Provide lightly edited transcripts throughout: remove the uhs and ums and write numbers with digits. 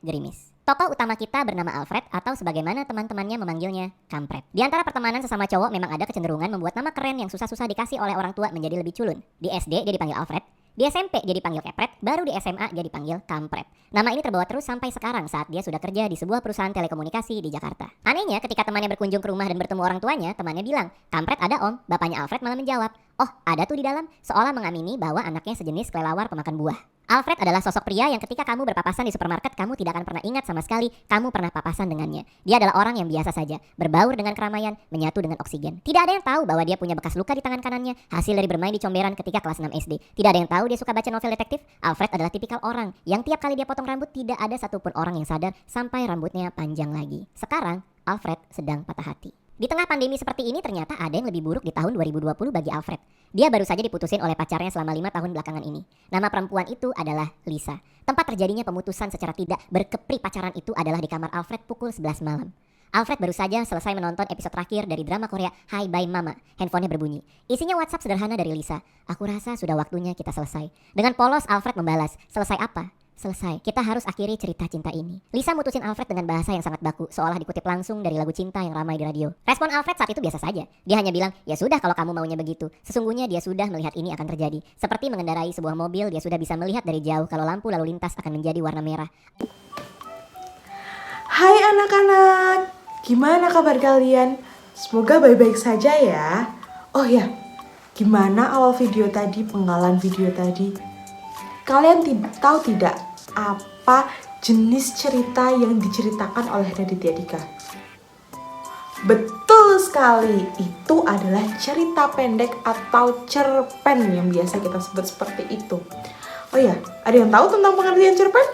Gerimis. Tokoh utama kita bernama Alfred atau sebagaimana teman-temannya memanggilnya, Kampret. Di antara pertemanan sesama cowok memang ada kecenderungan membuat nama keren yang susah-susah dikasih oleh orang tua menjadi lebih culun. Di SD dia dipanggil Alfred, di SMP dia dipanggil Kepret, baru di SMA dia dipanggil Kampret. Nama ini terbawa terus sampai sekarang saat dia sudah kerja di sebuah perusahaan telekomunikasi di Jakarta. Anehnya ketika temannya berkunjung ke rumah dan bertemu orang tuanya, temannya bilang, "Kampret ada om." Bapaknya Alfred malah menjawab, "Oh ada tuh di dalam," seolah mengamini bahwa anaknya sejenis kelelawar pemakan buah. Alfred adalah sosok pria yang ketika kamu berpapasan di supermarket, kamu tidak akan pernah ingat sama sekali kamu pernah papasan dengannya. Dia adalah orang yang biasa saja, berbaur dengan keramaian, menyatu dengan oksigen. Tidak ada yang tahu bahwa dia punya bekas luka di tangan kanannya, hasil dari bermain di comberan ketika kelas 6 SD. Tidak ada yang tahu dia suka baca novel detektif. Alfred adalah tipikal orang yang tiap kali dia potong rambut, tidak ada satupun orang yang sadar sampai rambutnya panjang lagi. Sekarang, Alfred sedang patah hati. Di tengah pandemi seperti ini ternyata ada yang lebih buruk di tahun 2020 bagi Alfred. Dia baru saja diputusin oleh pacarnya selama 5 tahun belakangan ini. Nama perempuan itu adalah Lisa. Tempat terjadinya pemutusan secara tidak berkepri pacaran itu adalah di kamar Alfred pukul 11 malam. Alfred baru saja selesai menonton episode terakhir dari drama Korea Hi Bye Mama. Handphonenya berbunyi. Isinya WhatsApp sederhana dari Lisa. "Aku rasa sudah waktunya kita selesai." Dengan polos Alfred membalas, "Selesai apa?" "Selesai, kita harus akhiri cerita cinta ini." Lisa mutusin Alfred dengan bahasa yang sangat baku, seolah dikutip langsung dari lagu cinta yang ramai di radio. Respon Alfred saat itu biasa saja. Dia hanya bilang, "Ya sudah kalau kamu maunya begitu." Sesungguhnya dia sudah melihat ini akan terjadi. Seperti mengendarai sebuah mobil, dia sudah bisa melihat dari jauh kalau lampu lalu lintas akan menjadi warna merah. Hai anak-anak, gimana kabar kalian? Semoga baik-baik saja ya. Oh ya, gimana awal video tadi, penggalan video tadi? Kalian tahu tidak apa jenis cerita yang diceritakan oleh Raditya Dika? Betul sekali, itu adalah cerita pendek atau cerpen yang biasa kita sebut seperti itu. Oh ya, ada yang tahu tentang pengertian cerpen?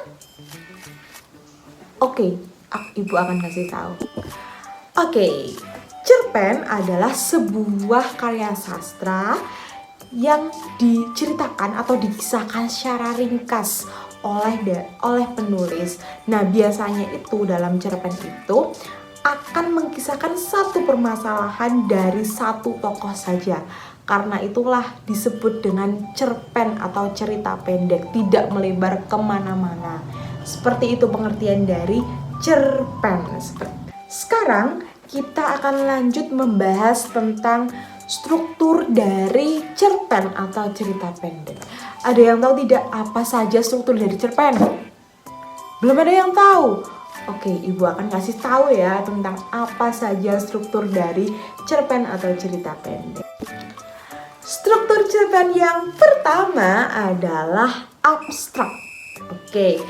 Oke, ibu akan kasih tahu. Oke, cerpen adalah sebuah karya sastra yang diceritakan atau dikisahkan secara ringkas oleh penulis. Nah, biasanya itu dalam cerpen itu akan mengisahkan satu permasalahan dari satu tokoh saja. Karena itulah disebut dengan cerpen atau cerita pendek, tidak melebar kemana-mana. Seperti itu pengertian dari cerpen. Sekarang kita akan lanjut membahas tentang struktur dari cerpen atau cerita pendek. Ada yang tahu tidak apa saja struktur dari cerpen? Belum ada yang tahu? Oke, ibu akan kasih tahu ya tentang apa saja struktur dari cerpen atau cerita pendek. Struktur cerpen yang pertama adalah abstrak. Oke,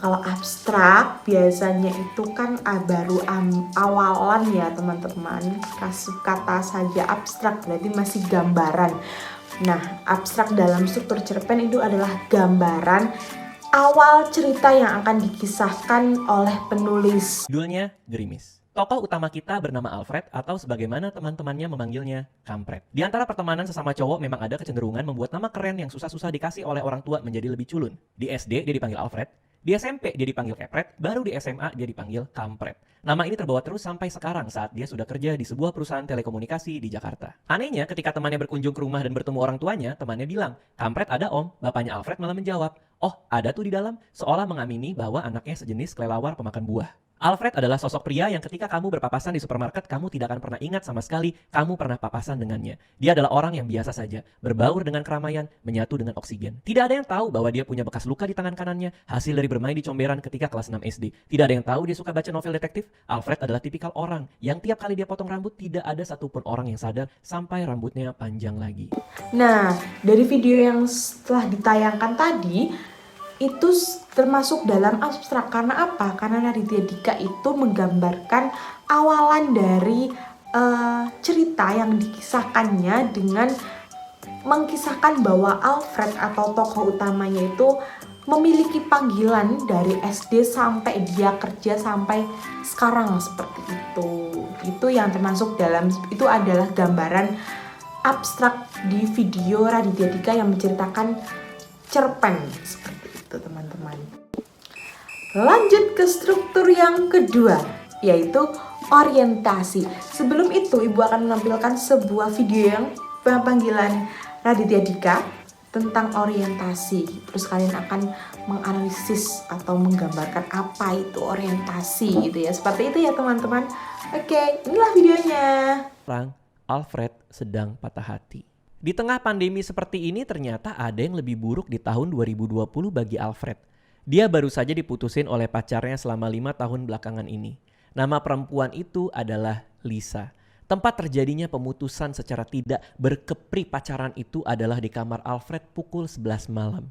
kalau abstrak biasanya itu kan baru awalan ya teman-teman. Kata saja abstrak berarti masih gambaran. Nah, abstrak dalam struktur cerpen itu adalah gambaran awal cerita yang akan dikisahkan oleh penulis. Judulnya Gerimis. Tokoh utama kita bernama Alfred atau sebagaimana teman-temannya memanggilnya, Kampret. Di antara pertemanan sesama cowok memang ada kecenderungan membuat nama keren yang susah-susah dikasih oleh orang tua menjadi lebih culun. Di SD dia dipanggil Alfred, di SMP dia dipanggil Kepret, baru di SMA dia dipanggil Kampret. Nama ini terbawa terus sampai sekarang saat dia sudah kerja di sebuah perusahaan telekomunikasi di Jakarta. Anehnya ketika temannya berkunjung ke rumah dan bertemu orang tuanya, temannya bilang, "Kampret ada om." Bapaknya Alfred malah menjawab, "Oh ada tuh di dalam," seolah mengamini bahwa anaknya sejenis kelelawar pemakan buah. Alfred adalah sosok pria yang ketika kamu berpapasan di supermarket, kamu tidak akan pernah ingat sama sekali kamu pernah papasan dengannya. Dia adalah orang yang biasa saja, berbaur dengan keramaian, menyatu dengan oksigen. Tidak ada yang tahu bahwa dia punya bekas luka di tangan kanannya, hasil dari bermain di comberan ketika kelas 6 SD. Tidak ada yang tahu dia suka baca novel detektif. Alfred adalah tipikal orang yang tiap kali dia potong rambut, tidak ada satupun orang yang sadar sampai rambutnya panjang lagi. Nah, dari video yang setelah ditayangkan tadi, itu termasuk dalam abstrak. Karena apa? Karena Raditya Dika itu menggambarkan awalan dari cerita yang dikisahkannya dengan mengkisahkan bahwa Alfred atau tokoh utamanya itu memiliki panggilan dari SD sampai dia kerja sampai sekarang seperti itu. Itu yang termasuk dalam, itu adalah gambaran abstrak di video Raditya Dika yang menceritakan cerpen seperti itu teman-teman. Lanjut ke struktur yang kedua, yaitu orientasi. Sebelum itu ibu akan menampilkan sebuah video yang panggilan Raditya Dika tentang orientasi. Terus kalian akan menganalisis atau menggambarkan apa itu orientasi gitu ya. Seperti itu ya teman-teman. Oke, inilah videonya. Alfred sedang patah hati. Di tengah pandemi seperti ini ternyata ada yang lebih buruk di tahun 2020 bagi Alfred. Dia baru saja diputusin oleh pacarnya selama 5 tahun belakangan ini. Nama perempuan itu adalah Lisa. Tempat terjadinya pemutusan secara tidak berkepri pacaran itu adalah di kamar Alfred pukul 11 malam.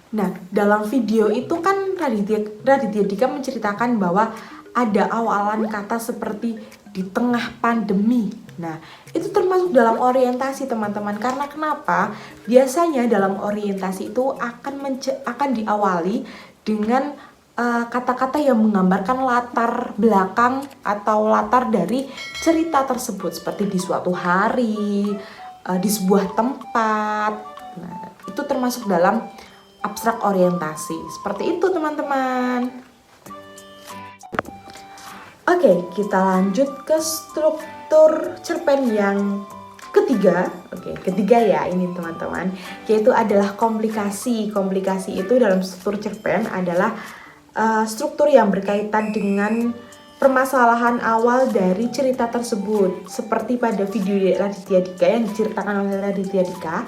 Nah, dalam video itu kan Raditya Dika menceritakan bahwa ada awalan kata seperti di tengah pandemi. Nah, itu termasuk dalam orientasi teman-teman. Karena kenapa? Biasanya dalam orientasi itu akan diawali dengan kata-kata yang menggambarkan latar belakang atau latar dari cerita tersebut, seperti di suatu hari, di sebuah tempat. Nah, itu termasuk dalam abstrak orientasi. Seperti itu teman-teman. Oke, kita lanjut ke struktur cerpen yang ketiga. Oke, ketiga ya ini teman-teman, yaitu adalah komplikasi. Komplikasi itu dalam struktur cerpen adalah struktur yang berkaitan dengan permasalahan awal dari cerita tersebut. Seperti pada video Raditya Dika yang diceritakan oleh Raditya Dika,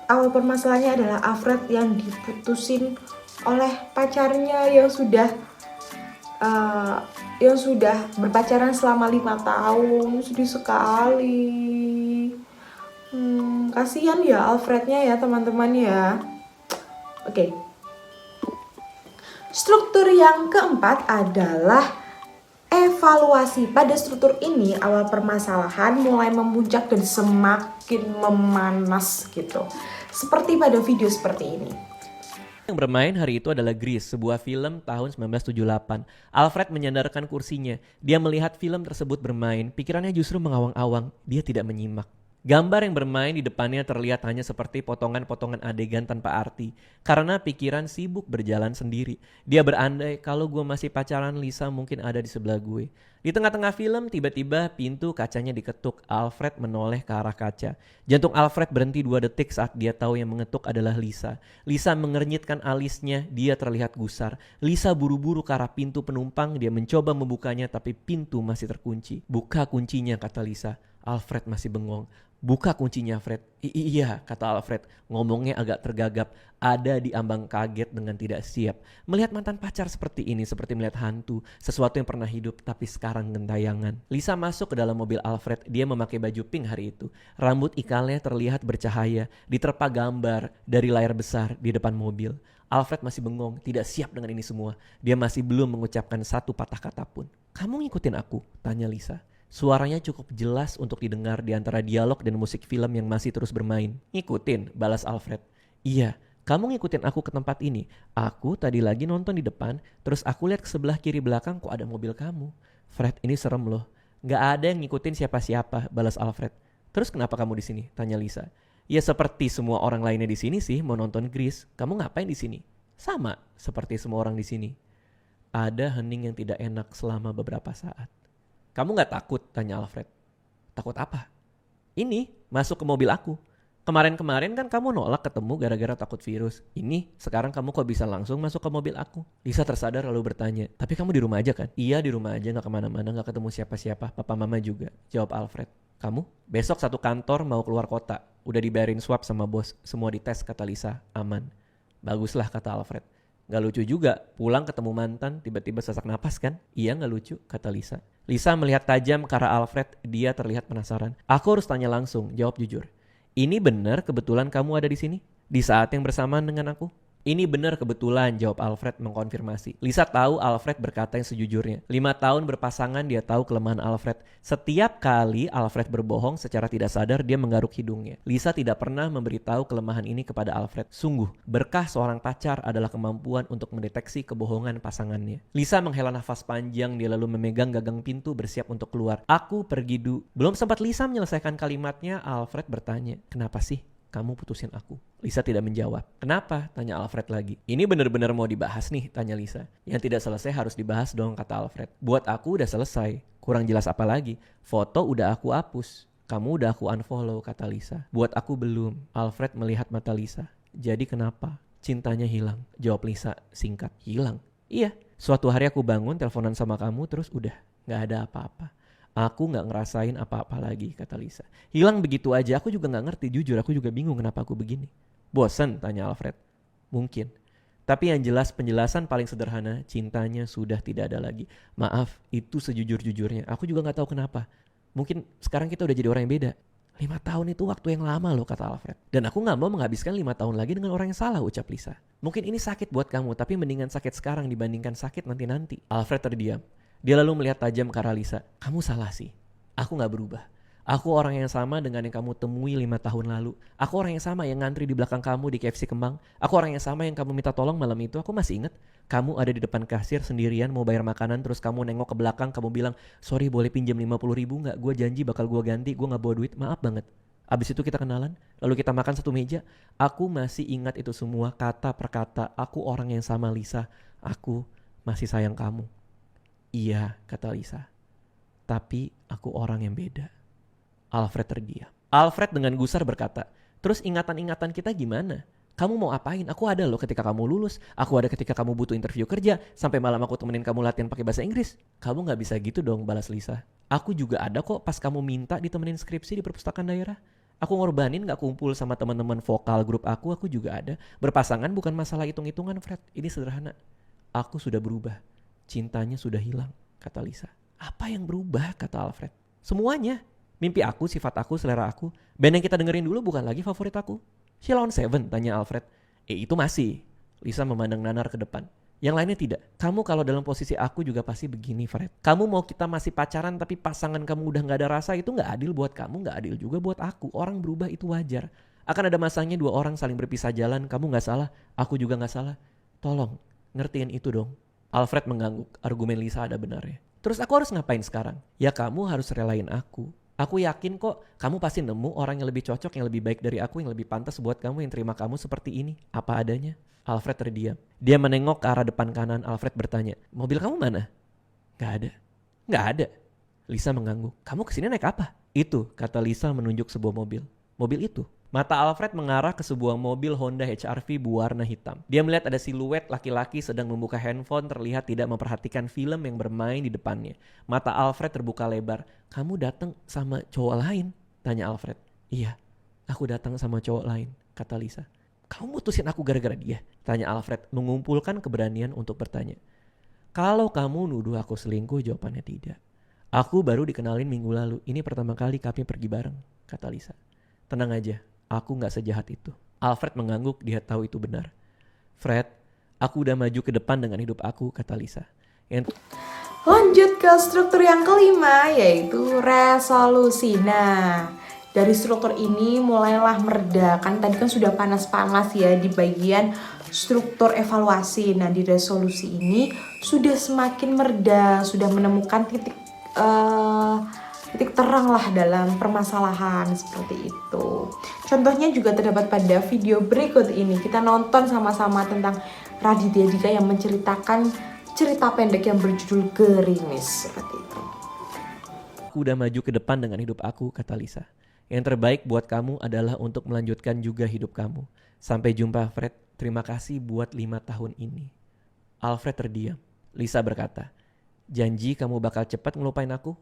awal permasalahannya adalah Alfred yang diputusin oleh pacarnya yang sudah berpacaran selama 5 tahun. Sedih sekali. Kasihan ya Alfrednya ya teman-teman ya. Oke. Struktur yang keempat adalah evaluasi. Pada struktur ini awal permasalahan mulai memuncak dan semakin memanas gitu. Seperti pada video seperti ini. Yang bermain hari itu adalah Grease, sebuah film tahun 1978. Alfred menyandarkan kursinya. Dia melihat film tersebut bermain, pikirannya justru mengawang-awang. Dia tidak menyimak. Gambar yang bermain di depannya terlihat hanya seperti potongan-potongan adegan tanpa arti. Karena pikiran sibuk berjalan sendiri. Dia berandai kalau gue masih pacaran Lisa mungkin ada di sebelah gue. Di tengah-tengah film tiba-tiba pintu kacanya diketuk. Alfred menoleh ke arah kaca. Jantung Alfred berhenti 2 detik saat dia tahu yang mengetuk adalah Lisa. Lisa mengernyitkan alisnya, dia terlihat gusar. Lisa buru-buru ke arah pintu penumpang, dia mencoba membukanya tapi pintu masih terkunci. Buka kuncinya, kata Lisa. Alfred masih bengong. Buka kuncinya, Fred. Iya, kata Alfred. Ngomongnya agak tergagap. Ada di ambang kaget dengan tidak siap. Melihat mantan pacar seperti ini seperti melihat hantu. Sesuatu yang pernah hidup tapi sekarang gentayangan. Lisa masuk ke dalam mobil Alfred. Dia memakai baju pink hari itu. Rambut ikalnya terlihat bercahaya. Diterpa gambar dari layar besar di depan mobil. Alfred masih bengong, tidak siap dengan ini semua. Dia masih belum mengucapkan satu patah kata pun. Kamu ngikutin aku? Tanya Lisa. Suaranya cukup jelas untuk didengar di antara dialog dan musik film yang masih terus bermain. Ngikutin, balas Alfred. Iya, kamu ngikutin aku ke tempat ini. Aku tadi lagi nonton di depan, terus aku lihat ke sebelah kiri belakang kok ada mobil kamu. Fred, ini serem loh. Gak ada yang ngikutin siapa-siapa, balas Alfred. Terus kenapa kamu di sini? Tanya Lisa. Ya seperti semua orang lainnya di sini sih, mau nonton Grease. Kamu ngapain di sini? Sama, seperti semua orang di sini. Ada hening yang tidak enak selama beberapa saat. Kamu gak takut? Tanya Alfred. Takut apa? Ini, masuk ke mobil aku. Kemarin-kemarin kan kamu nolak ketemu gara-gara takut virus. Ini, sekarang kamu kok bisa langsung masuk ke mobil aku? Lisa tersadar lalu bertanya, tapi kamu di rumah aja kan? Iya, di rumah aja, gak kemana-mana, gak ketemu siapa-siapa. Papa mama juga, jawab Alfred. Kamu? Besok satu kantor mau keluar kota. Udah dibayarin swab sama bos. Semua dites, kata Lisa. Aman. Baguslah, kata Alfred. Gak lucu juga, pulang ketemu mantan, tiba-tiba sesak napas kan? Iya gak lucu, kata Lisa. Lisa melihat tajam ke arah Alfred, dia terlihat penasaran. Aku harus tanya langsung, jawab jujur. Ini benar kebetulan kamu ada di sini? Di saat yang bersamaan dengan aku? Ini benar kebetulan, jawab Alfred mengkonfirmasi. Lisa tahu Alfred berkata yang sejujurnya. 5 tahun berpasangan dia tahu kelemahan Alfred. Setiap kali Alfred berbohong secara tidak sadar dia menggaruk hidungnya. Lisa tidak pernah memberitahu kelemahan ini kepada Alfred. Sungguh, berkah seorang pacar adalah kemampuan untuk mendeteksi kebohongan pasangannya. Lisa menghela nafas panjang, dia lalu memegang gagang pintu bersiap untuk keluar. Aku pergi dulu. Belum sempat Lisa menyelesaikan kalimatnya, Alfred bertanya, kenapa sih kamu putusin aku? Lisa tidak menjawab. Kenapa? Tanya Alfred lagi. Ini benar-benar mau dibahas nih, tanya Lisa. Yang tidak selesai harus dibahas dong, kata Alfred. Buat aku udah selesai. Kurang jelas apa lagi? Foto udah aku hapus. Kamu udah aku unfollow, kata Lisa. Buat aku belum. Alfred melihat mata Lisa. Jadi kenapa? Cintanya hilang, jawab Lisa singkat. Hilang? Iya, suatu hari aku bangun teleponan sama kamu terus udah gak ada apa-apa. Aku gak ngerasain apa-apa lagi, kata Lisa. Hilang begitu aja, aku juga gak ngerti. Jujur aku juga bingung kenapa aku begini. Bosan? Tanya Alfred. Mungkin. Tapi yang jelas penjelasan paling sederhana, cintanya sudah tidak ada lagi. Maaf, itu sejujur-jujurnya. Aku juga gak tahu kenapa. Mungkin sekarang kita udah jadi orang yang beda. 5 tahun itu waktu yang lama loh, kata Alfred. Dan aku gak mau menghabiskan 5 tahun lagi dengan orang yang salah, ucap Lisa. Mungkin ini sakit buat kamu, tapi mendingan sakit sekarang dibandingkan sakit nanti-nanti. Alfred terdiam. Dia lalu melihat tajam ke arah Lisa. Kamu salah sih. Aku gak berubah. Aku orang yang sama dengan yang kamu temui 5 tahun lalu. Aku orang yang sama yang ngantri di belakang kamu di KFC Kemang. Aku orang yang sama yang kamu minta tolong malam itu. Aku masih ingat. Kamu ada di depan kasir sendirian mau bayar makanan. Terus kamu nengok ke belakang. Kamu bilang, sorry boleh pinjam 50 ribu gak? Gue janji bakal gue ganti. Gue gak bawa duit. Maaf banget. Abis itu kita kenalan. Lalu kita makan satu meja. Aku masih ingat itu semua kata per kata. Aku orang yang sama Lisa. Aku masih sayang kamu. Iya, kata Lisa. Tapi aku orang yang beda. Alfred terdiam. Alfred dengan gusar berkata, terus ingatan-ingatan kita gimana? Kamu mau apain? Aku ada loh ketika kamu lulus. Aku ada ketika kamu butuh interview kerja. Sampai malam aku temenin kamu latihan pakai bahasa Inggris. Kamu gak bisa gitu dong, balas Lisa. Aku juga ada kok pas kamu minta ditemenin skripsi di perpustakaan daerah. Aku ngorbanin gak kumpul sama teman-teman vokal grup aku juga ada. Berpasangan bukan masalah hitung-hitungan, Fred. Ini sederhana. Aku sudah berubah. Cintanya sudah hilang, kata Lisa. Apa yang berubah, kata Alfred. Semuanya. Mimpi aku, sifat aku, selera aku. Band yang kita dengerin dulu bukan lagi favorit aku. Sheila on 7, tanya Alfred. Itu masih. Lisa memandang nanar ke depan. Yang lainnya tidak. Kamu kalau dalam posisi aku juga pasti begini, Fred. Kamu mau kita masih pacaran tapi pasangan kamu udah gak ada rasa, itu gak adil buat kamu, gak adil juga buat aku. Orang berubah itu wajar. Akan ada masanya 2 orang saling berpisah jalan. Kamu gak salah, aku juga gak salah. Tolong, ngertiin itu dong. Alfred mengangguk, argumen Lisa ada benarnya. Terus aku harus ngapain sekarang? Ya kamu harus relain aku. Aku yakin kok kamu pasti nemu orang yang lebih cocok, yang lebih baik dari aku, yang lebih pantas buat kamu, yang terima kamu seperti ini. Apa adanya? Alfred terdiam. Dia menengok ke arah depan kanan. Alfred bertanya, mobil kamu mana? Gak ada. Gak ada. Lisa mengangguk. Kamu kesini naik apa? Itu, kata Lisa menunjuk sebuah mobil. Mobil itu. Mata Alfred mengarah ke sebuah mobil Honda HR-V berwarna hitam. Dia melihat ada siluet laki-laki sedang membuka handphone, terlihat tidak memperhatikan film yang bermain di depannya. Mata Alfred terbuka lebar. Kamu datang sama cowok lain? Tanya Alfred. Iya, aku datang sama cowok lain, kata Lisa. Kamu mutusin aku gara-gara dia? Tanya Alfred, mengumpulkan keberanian untuk bertanya. Kalau kamu nuduh aku selingkuh, jawabannya tidak. Aku baru dikenalin minggu lalu. Ini pertama kali kami pergi bareng, kata Lisa. Tenang aja. Aku gak sejahat itu. Alfred mengangguk, dia tahu itu benar. Fred, aku udah maju ke depan dengan hidup aku, kata Lisa. Lanjut ke struktur yang kelima, yaitu resolusi. Nah, dari struktur ini mulailah mereda. Kan tadi kan sudah panas-panas ya di bagian struktur evaluasi. Nah, di resolusi ini sudah semakin mereda, sudah menemukan titik terang lah dalam permasalahan seperti itu. Contohnya juga terdapat pada video berikut ini. Kita nonton sama-sama tentang Raditya Dika yang menceritakan cerita pendek yang berjudul Gerimis seperti itu. Aku udah maju ke depan dengan hidup aku, kata Lisa. Yang terbaik buat kamu adalah untuk melanjutkan juga hidup kamu. Sampai jumpa, Fred. Terima kasih buat 5 tahun ini. Alfred terdiam. Lisa berkata, janji kamu bakal cepat ngelupain aku?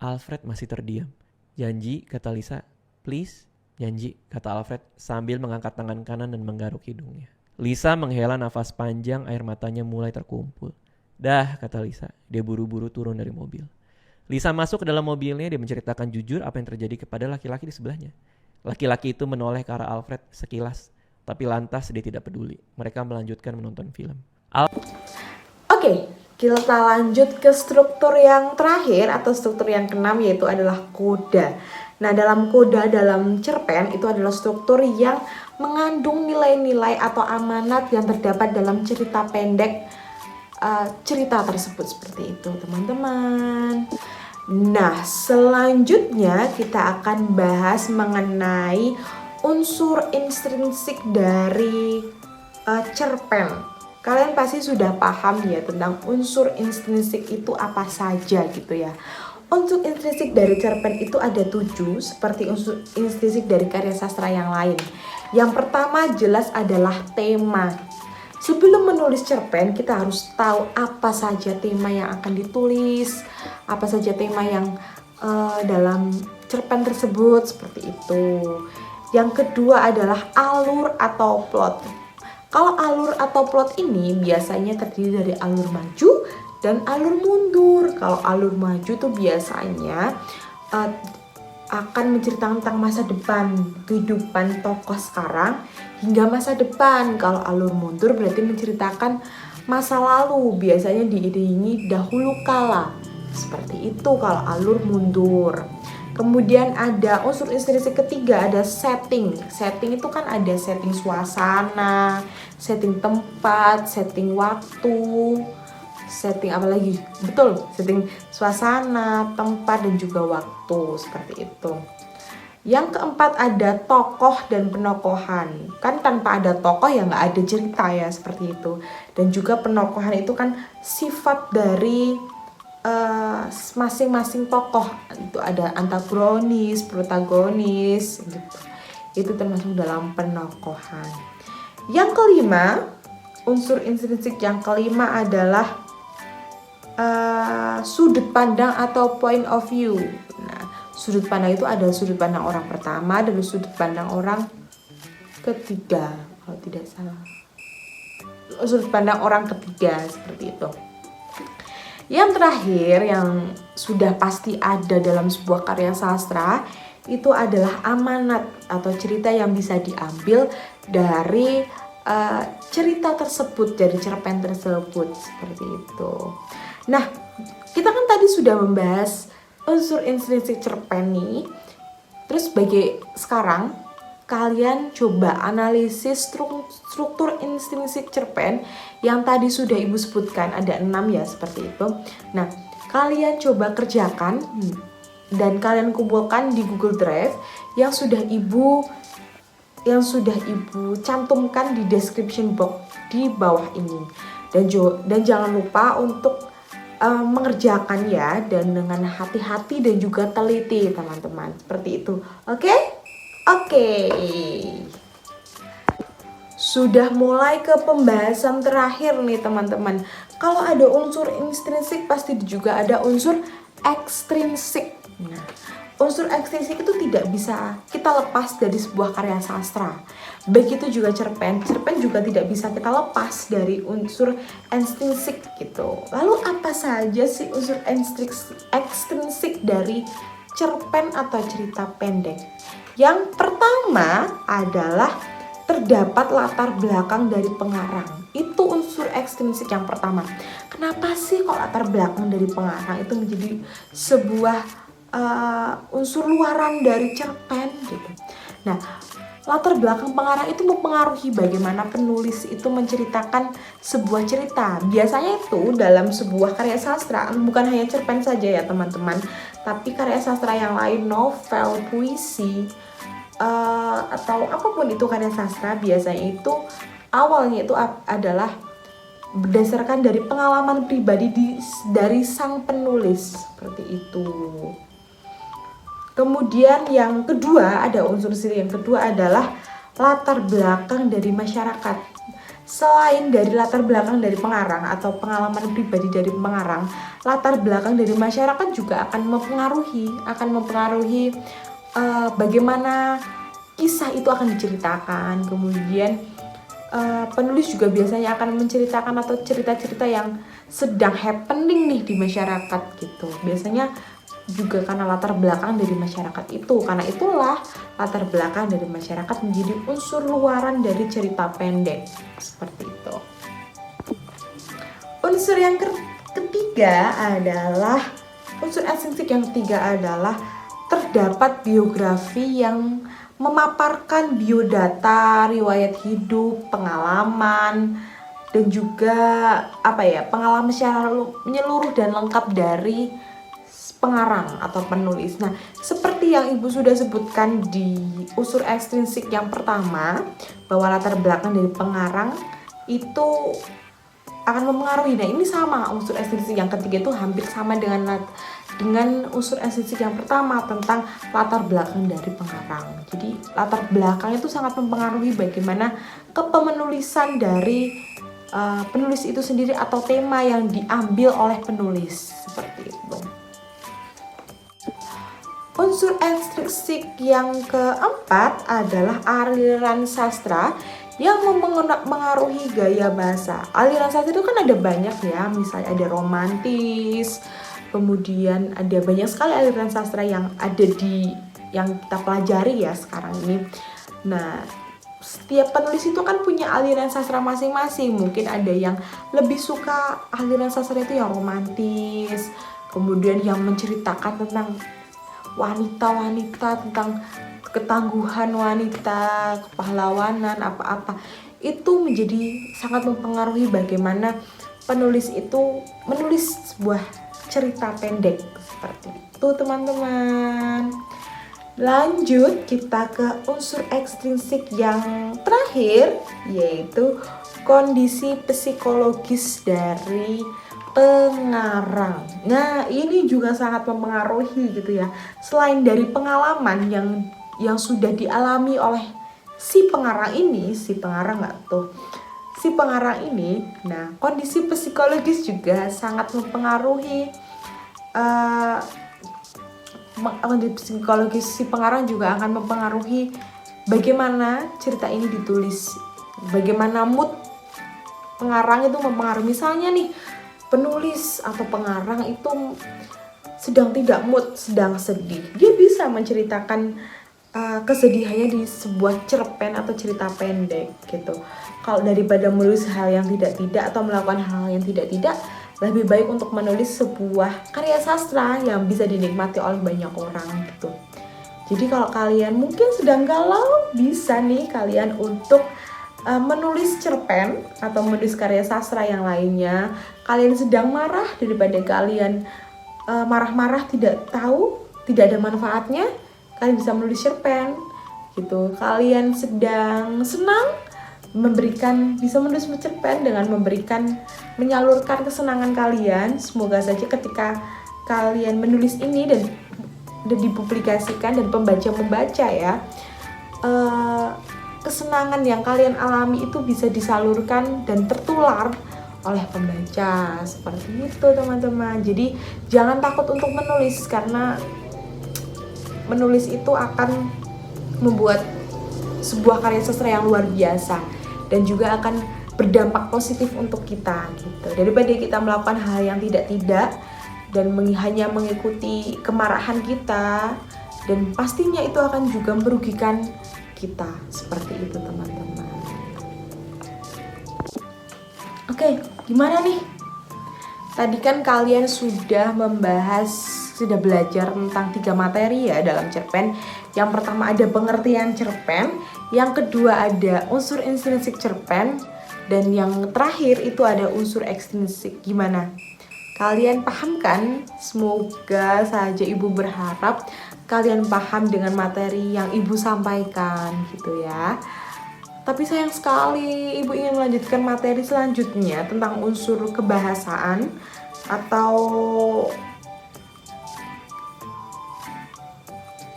Alfred masih terdiam. Janji, kata Lisa. Please, janji, kata Alfred sambil mengangkat tangan kanan dan menggaruk hidungnya. Lisa menghela nafas panjang, air matanya mulai terkumpul. Dah, kata Lisa. Dia buru-buru turun dari mobil. Lisa masuk ke dalam mobilnya, dia menceritakan jujur apa yang terjadi kepada laki-laki di sebelahnya. Laki-laki itu menoleh ke arah Alfred sekilas, tapi lantas dia tidak peduli. Mereka melanjutkan menonton film. Oke, kita lanjut ke struktur yang terakhir atau struktur yang keenam, yaitu adalah koda. Nah, dalam koda, dalam cerpen itu adalah struktur yang mengandung nilai-nilai atau amanat yang terdapat dalam cerita pendek cerita tersebut seperti itu, teman-teman. Nah, selanjutnya kita akan bahas mengenai unsur intrinsik dari cerpen. Kalian pasti sudah paham ya tentang unsur intrinsik itu apa saja gitu ya. Unsur intrinsik dari cerpen itu ada 7, seperti unsur intrinsik dari karya sastra yang lain. Yang pertama jelas adalah tema. Sebelum menulis cerpen, kita harus tahu apa saja tema yang akan ditulis, apa saja tema yang dalam cerpen tersebut, seperti itu. Yang kedua adalah alur atau plot. Kalau alur atau plot ini biasanya terdiri dari alur maju dan alur mundur. Kalau alur maju tuh biasanya akan menceritakan tentang masa depan, kehidupan tokoh sekarang hingga masa depan. Kalau alur mundur berarti menceritakan masa lalu, biasanya diiringi dahulu kala. Seperti itu kalau alur mundur. Kemudian ada unsur intrinsik ketiga, ada setting. Setting itu kan ada setting suasana, setting tempat, setting waktu, setting apa lagi? Betul, setting suasana, tempat, dan juga waktu, seperti itu. Yang keempat ada tokoh dan penokohan. Kan tanpa ada tokoh ya nggak ada cerita ya, seperti itu. Dan juga penokohan itu kan sifat dari masing-masing tokoh. Itu ada antagonis, protagonis gitu. Itu termasuk dalam penokohan. Yang kelima, unsur intrinsik yang kelima adalah sudut pandang atau point of view. Nah, sudut pandang itu ada sudut pandang orang pertama dan sudut pandang orang ketiga, kalau tidak salah. Sudut pandang orang ketiga, seperti itu. Yang terakhir yang sudah pasti ada dalam sebuah karya sastra itu adalah amanat atau cerita yang bisa diambil dari cerita tersebut, dari cerpen tersebut, seperti itu. Nah, kita kan tadi sudah membahas unsur intrinsik cerpen nih. Terus sekarang kalian coba analisis struktur intrinsik cerpen yang tadi sudah Ibu sebutkan, ada 6 ya, seperti itu. Nah, kalian coba kerjakan dan kalian kumpulkan di Google Drive yang sudah Ibu cantumkan di description box di bawah ini. Dan jangan lupa untuk mengerjakan ya, dan dengan hati-hati dan juga teliti, teman-teman. Seperti itu. Oke? Sudah mulai ke pembahasan terakhir nih, teman-teman. Kalau ada unsur intrinsik pasti juga ada unsur ekstrinsik. Nah, unsur ekstrinsik itu tidak bisa kita lepas dari sebuah karya sastra. Begitu juga cerpen juga tidak bisa kita lepas dari unsur ekstrinsik gitu. Lalu apa saja sih unsur ekstrinsik dari cerpen atau cerita pendek? Yang pertama adalah terdapat latar belakang dari pengarang. Itu unsur ekstrinsik yang pertama. Kenapa sih kok latar belakang dari pengarang itu menjadi sebuah unsur luaran dari cerpen gitu. Nah, latar belakang pengarang itu mempengaruhi bagaimana penulis itu menceritakan sebuah cerita. Biasanya itu dalam sebuah karya sastra, bukan hanya cerpen saja ya teman-teman, tapi karya sastra yang lain, novel, puisi, atau apapun itu karya sastra, biasanya itu awalnya itu adalah berdasarkan dari pengalaman pribadi dari sang penulis, seperti itu. Kemudian yang kedua, ada unsur yang kedua adalah latar belakang dari masyarakat. Selain dari latar belakang dari pengarang atau pengalaman pribadi dari pengarang, latar belakang dari masyarakat juga akan mempengaruhi bagaimana kisah itu akan diceritakan. Kemudian penulis juga biasanya akan menceritakan atau cerita-cerita yang sedang happening nih di masyarakat gitu. Biasanya juga karena latar belakang dari masyarakat itu. Karena itulah latar belakang dari masyarakat menjadi unsur luaran dari cerita pendek, seperti itu. Unsur yang ketiga adalah terdapat biografi yang memaparkan biodata, riwayat hidup, pengalaman, dan juga pengalaman secara menyeluruh dan lengkap dari pengarang atau penulis. Nah, seperti yang Ibu sudah sebutkan di unsur ekstrinsik yang pertama, bahwa latar belakang dari pengarang itu akan mempengaruhi. Nah, ini sama, unsur ekstrinsik yang ketiga itu hampir sama dengan dengan unsur esensial yang pertama tentang latar belakang dari pengarang. Jadi latar belakang itu sangat mempengaruhi bagaimana kepenulisan dari penulis itu sendiri atau tema yang diambil oleh penulis, seperti itu. Unsur estrinsik yang keempat adalah aliran sastra yang mempengaruhi gaya bahasa. Aliran sastra itu kan ada banyak ya, misalnya ada romantis, kemudian ada banyak sekali aliran sastra yang ada yang kita pelajari ya sekarang ini. Nah, setiap penulis itu kan punya aliran sastra masing-masing. Mungkin ada yang lebih suka aliran sastra itu yang romantis, kemudian yang menceritakan tentang wanita-wanita, tentang ketangguhan wanita, kepahlawanan, apa-apa. Itu menjadi sangat mempengaruhi bagaimana penulis itu menulis sebuah cerita pendek, seperti itu teman-teman. Lanjut kita ke unsur ekstrinsik yang terakhir, yaitu kondisi psikologis dari pengarang. Nah, ini juga sangat mempengaruhi gitu ya. Selain dari pengalaman yang sudah dialami oleh si pengarang ini, nah kondisi psikologis juga sangat mempengaruhi. Kondisi psikologis si pengarang juga akan mempengaruhi bagaimana cerita ini ditulis, bagaimana mood pengarang itu mempengaruhi. Misalnya nih, penulis atau pengarang itu sedang tidak mood, sedang sedih, dia bisa menceritakan kesedihannya di sebuah cerpen atau cerita pendek gitu. Kalau daripada menulis hal yang tidak atau melakukan hal yang tidak, lebih baik untuk menulis sebuah karya sastra yang bisa dinikmati oleh banyak orang gitu. Jadi kalau kalian mungkin sedang galau, bisa nih kalian untuk menulis cerpen atau menulis karya sastra yang lainnya. Kalian sedang marah, daripada kalian marah-marah tidak ada manfaatnya, kalian bisa menulis cerpen gitu. Kalian sedang senang, bisa menulis cerpen dengan menyalurkan kesenangan kalian. Semoga saja ketika kalian menulis ini dan dipublikasikan dan pembaca membaca ya, kesenangan yang kalian alami itu bisa disalurkan dan tertular oleh pembaca, seperti itu teman-teman. Jadi jangan takut untuk menulis, karena menulis itu akan membuat sebuah karya sastra yang luar biasa dan juga akan berdampak positif untuk kita gitu. Daripada kita melakukan hal yang tidak dan hanya mengikuti kemarahan kita, dan pastinya itu akan juga merugikan kita, seperti itu teman-teman. Oke, gimana nih? Tadi kan kalian sudah belajar tentang 3 materi ya dalam cerpen. Yang pertama ada pengertian cerpen, yang kedua ada unsur intrinsik cerpen, dan yang terakhir itu ada unsur ekstrinsik. Gimana? Kalian paham kan? Semoga saja Ibu berharap kalian paham dengan materi yang Ibu sampaikan gitu ya. Tapi sayang sekali Ibu ingin melanjutkan materi selanjutnya tentang unsur kebahasaan atau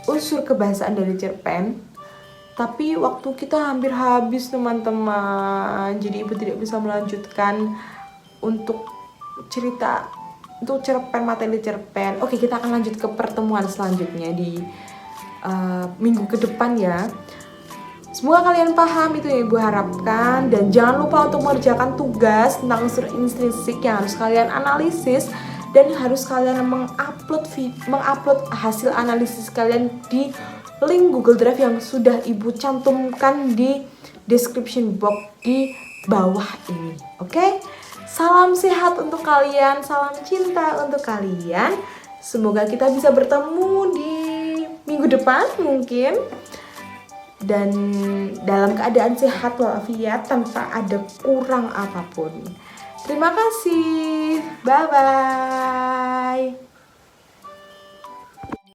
unsur kebahasaan dari cerpen. Tapi waktu kita hampir habis teman-teman. Jadi Ibu tidak bisa melanjutkan untuk cerpen, materi cerpen. Oke, kita akan lanjut ke pertemuan selanjutnya di minggu ke depan ya. Semoga kalian paham itu yang Ibu harapkan, dan jangan lupa untuk mengerjakan tugas tentang unsur intrinsik yang harus kalian analisis dan harus kalian mengupload hasil analisis kalian di link Google Drive yang sudah Ibu cantumkan di description box di bawah ini. Oke? Salam sehat untuk kalian, salam cinta untuk kalian. Semoga kita bisa bertemu di minggu depan mungkin, dan dalam keadaan sehat walafiat tanpa ada kurang apapun. Terima kasih. Bye bye.